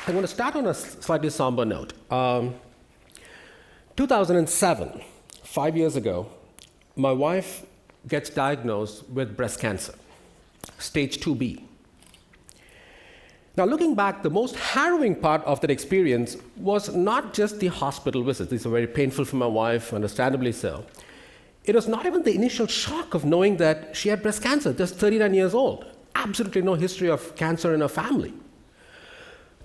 I'm going to start on a slightly somber note. 2007, 5 years ago, my wife gets diagnosed with breast cancer, stage 2B. Now, looking back, the most harrowing part of that experience was not just the hospital visits. These were very painful for my wife, understandably so. It was not even the initial shock of knowing that she had breast cancer, just 39 years old. Absolutely no history of cancer in her family.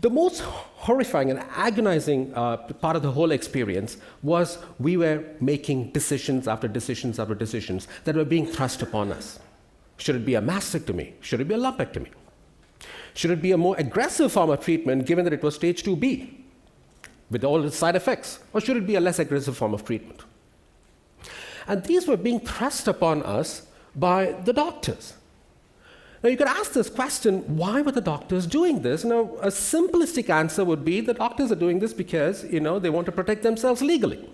The most horrifying and agonizing part of the whole experience was we were making decisions after decisions after decisions that were being thrust upon us. Should it be a mastectomy? Should it be a lumpectomy? Should it be a more aggressive form of treatment given that it was stage 2B with all its side effects? Or should it be a less aggressive form of treatment? And these were being thrust upon us by the doctors. Now, you could ask this question, why were the doctors doing this? Now, a simplistic answer would be the doctors are doing this because, they want to protect themselves legally.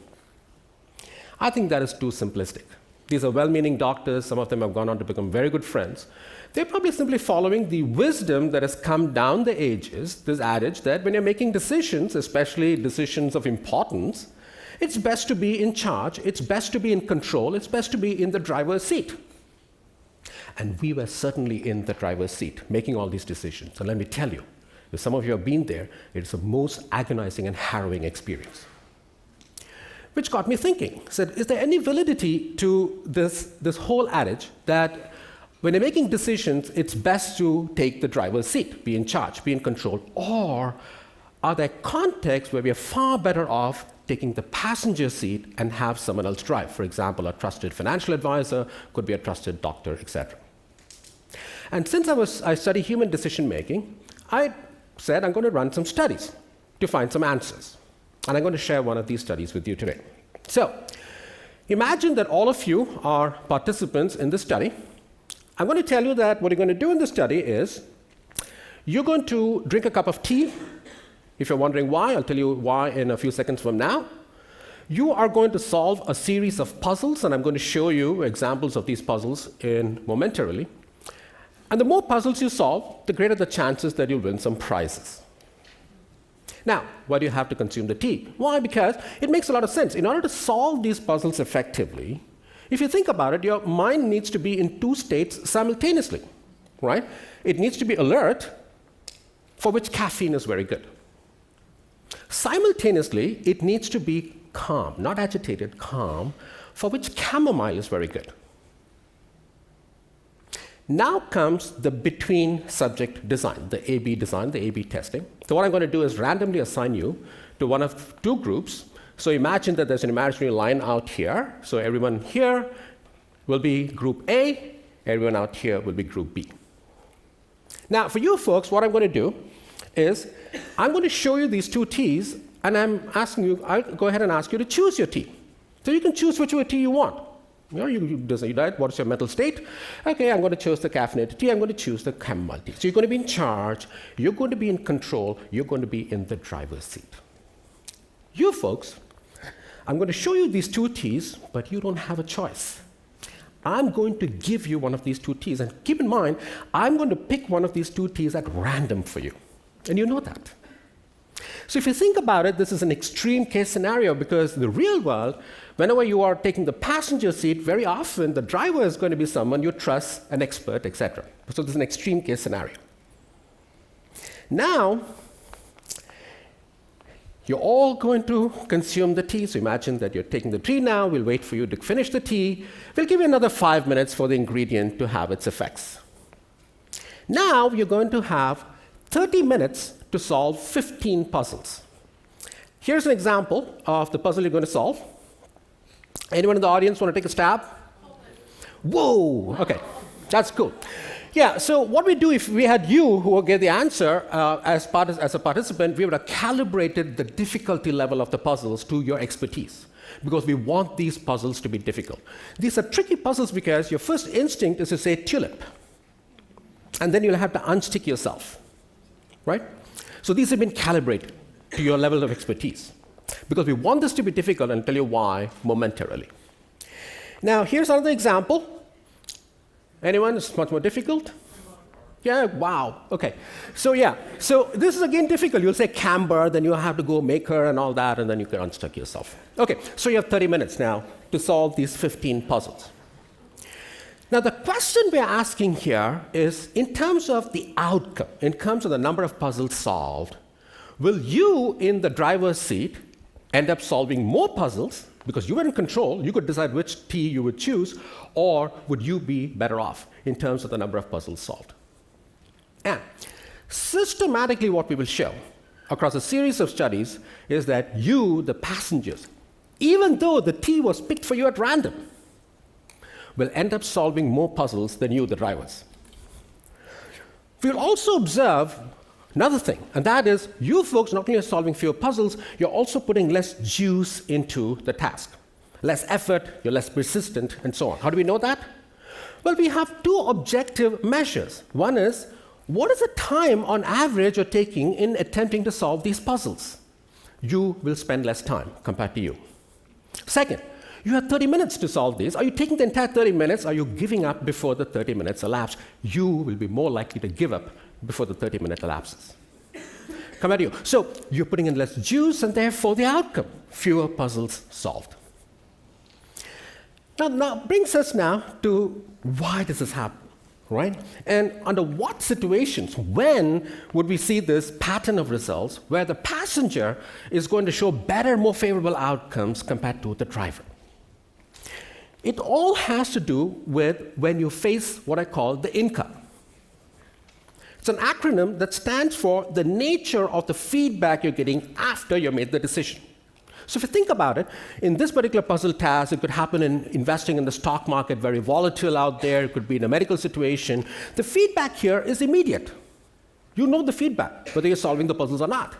I think that is too simplistic. These are well-meaning doctors. Some of them have gone on to become very good friends. They're probably simply following the wisdom that has come down the ages, this adage that when you're making decisions, especially decisions of importance, it's best to be in charge, it's best to be in control, it's best to be in the driver's seat. And we were certainly in the driver's seat, making all these decisions. And let me tell you, if some of you have been there, it's the most agonizing and harrowing experience. Which got me thinking, said, is there any validity to this whole adage that when you're making decisions, it's best to take the driver's seat, be in charge, be in control? Or are there contexts where we are far better off taking the passenger seat and have someone else drive? For example, a trusted financial advisor, could be a trusted doctor, etc. And since I study human decision making, I said I'm going to run some studies to find some answers. And I'm going to share one of these studies with you today. So, imagine that all of you are participants in this study. I'm going to tell you that what you're going to do in this study is you're going to drink a cup of tea. If you're wondering why, I'll tell you why in a few seconds from now. You are going to solve a series of puzzles, and I'm going to show you examples of these puzzles momentarily. And the more puzzles you solve, the greater the chances that you'll win some prizes. Now, why do you have to consume the tea? Why? Because it makes a lot of sense. In order to solve these puzzles effectively, if you think about it, your mind needs to be in two states simultaneously, right? It needs to be alert, for which caffeine is very good. Simultaneously, it needs to be calm, not agitated, calm, for which chamomile is very good. Now comes the between subject design, the A-B design, the A-B testing. So what I'm going to do is randomly assign you to one of two groups. So imagine that there's an imaginary line out here. So everyone here will be group A, everyone out here will be group B. Now, for you folks, what I'm going to do is I'm going to show you these two teas, and I'll go ahead and ask you to choose your tea. So you can choose which tea you want. You decide what is your mental state. Okay, I'm going to choose the caffeinated tea. I'm going to choose the chamomile tea. So you're going to be in charge. You're going to be in control. You're going to be in the driver's seat. You folks, I'm going to show you these two teas, but you don't have a choice. I'm going to give you one of these two teas. And keep in mind, I'm going to pick one of these two teas at random for you. And you know that. So if you think about it, this is an extreme case scenario because in the real world, whenever you are taking the passenger seat, very often the driver is going to be someone you trust, an expert, etc. So this is an extreme case scenario. Now, you're all going to consume the tea. So imagine that you're taking the tea now. We'll wait for you to finish the tea. We'll give you another 5 minutes for the ingredient to have its effects. Now, you're going to have 30 minutes to solve 15 puzzles. Here's an example of the puzzle you're going to solve. Anyone in the audience want to take a stab? Whoa! Okay, that's cool. Yeah, so what we do if we had you who would get the answer as a participant, we would have calibrated the difficulty level of the puzzles to your expertise because we want these puzzles to be difficult. These are tricky puzzles because your first instinct is to say tulip, and then you'll have to unstick yourself, right? So these have been calibrated to your level of expertise because we want this to be difficult, and I'll tell you why momentarily. Now, here's another example. Anyone? It's much more difficult. Yeah, wow. Okay. So this is again difficult. You'll say camber, then you have to go maker and all that, and then you can unstuck yourself. Okay, so you have 30 minutes now to solve these 15 puzzles. Now, the question we're asking here is, in terms of the outcome, in terms of the number of puzzles solved, will you, in the driver's seat, end up solving more puzzles because you were in control, you could decide which T you would choose, or would you be better off in terms of the number of puzzles solved? And systematically, what we will show across a series of studies is that you, the passengers, even though the T was picked for you at random, will end up solving more puzzles than you, the drivers. We'll also observe another thing, and that is you folks not only are solving fewer puzzles, you're also putting less juice into the task. Less effort, you're less persistent, and so on. How do we know that? Well, we have two objective measures. One is, what is the time on average you're taking in attempting to solve these puzzles? You will spend less time compared to you. Second, you have 30 minutes to solve these. Are you taking the entire 30 minutes? Are you giving up before the 30 minutes elapse? You will be more likely to give up before the 30-minute elapses. Compared to you. So you're putting in less juice, and therefore the outcome, fewer puzzles solved. Now brings us now to why does this happen? Right? And under what situations, when would we see this pattern of results where the passenger is going to show better, more favorable outcomes compared to the driver? It all has to do with when you face what I call the INCA. It's an acronym that stands for the nature of the feedback you're getting after you made the decision. So if you think about it, in this particular puzzle task, it could happen in investing in the stock market, very volatile out there. It could be in a medical situation. The feedback here is immediate. You know the feedback, whether you're solving the puzzles or not.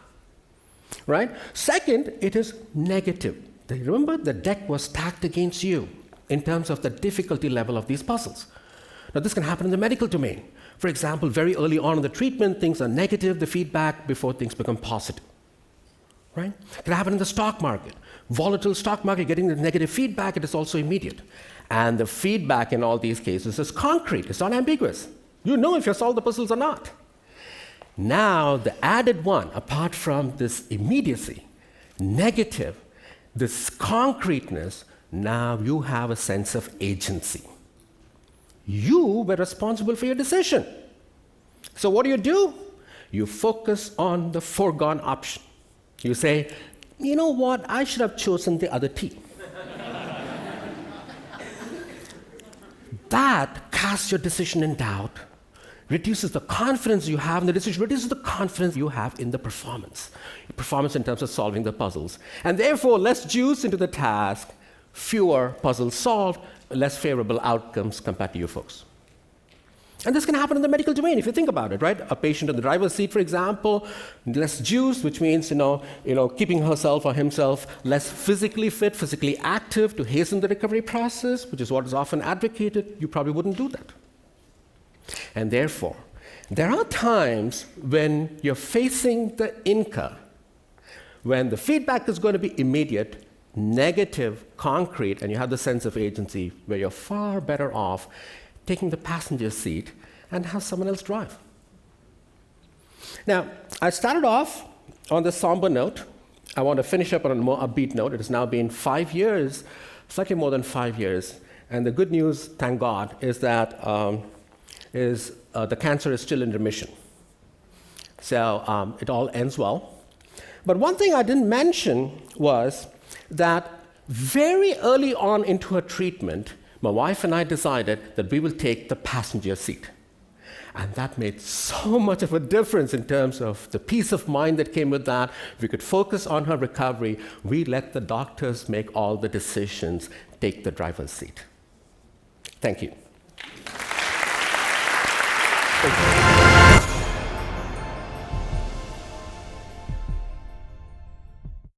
Right? Second, it is negative. Remember, the deck was stacked against you in terms of the difficulty level of these puzzles. Now, this can happen in the medical domain. For example, very early on in the treatment, things are negative, the feedback, before things become positive. Right? It can happen in the stock market. Volatile stock market, getting the negative feedback, it is also immediate. And the feedback in all these cases is concrete, it's not ambiguous. You know if you solve the puzzles or not. Now, the added one, apart from this immediacy, negative, this concreteness, now you have a sense of agency. You were responsible for your decision. So what do? You focus on the foregone option. You say, you know what, I should have chosen the other T. That casts your decision in doubt, reduces the confidence you have in the decision, reduces the confidence you have in the performance in terms of solving the puzzles. And therefore, less juice into the task, fewer puzzles solved, less favorable outcomes compared to you folks. And this can happen in the medical domain, if you think about it, right? A patient in the driver's seat, for example, less juice, which means, keeping herself or himself less physically fit, physically active to hasten the recovery process, which is what is often advocated. You probably wouldn't do that. And therefore, there are times when you're facing the INCA, when the feedback is going to be immediate, negative, concrete, and you have the sense of agency, where you're far better off taking the passenger seat and have someone else drive. Now, I started off on this somber note. I want to finish up on a more upbeat note. It has now been 5 years, slightly more than 5 years. And the good news, thank God, is that the cancer is still in remission. So it all ends well. But one thing I didn't mention was that very early on into her treatment, my wife and I decided that we will take the passenger seat. And that made so much of a difference in terms of the peace of mind that came with that. We could focus on her recovery. We let the doctors make all the decisions, take the driver's seat. Thank you. Thank you.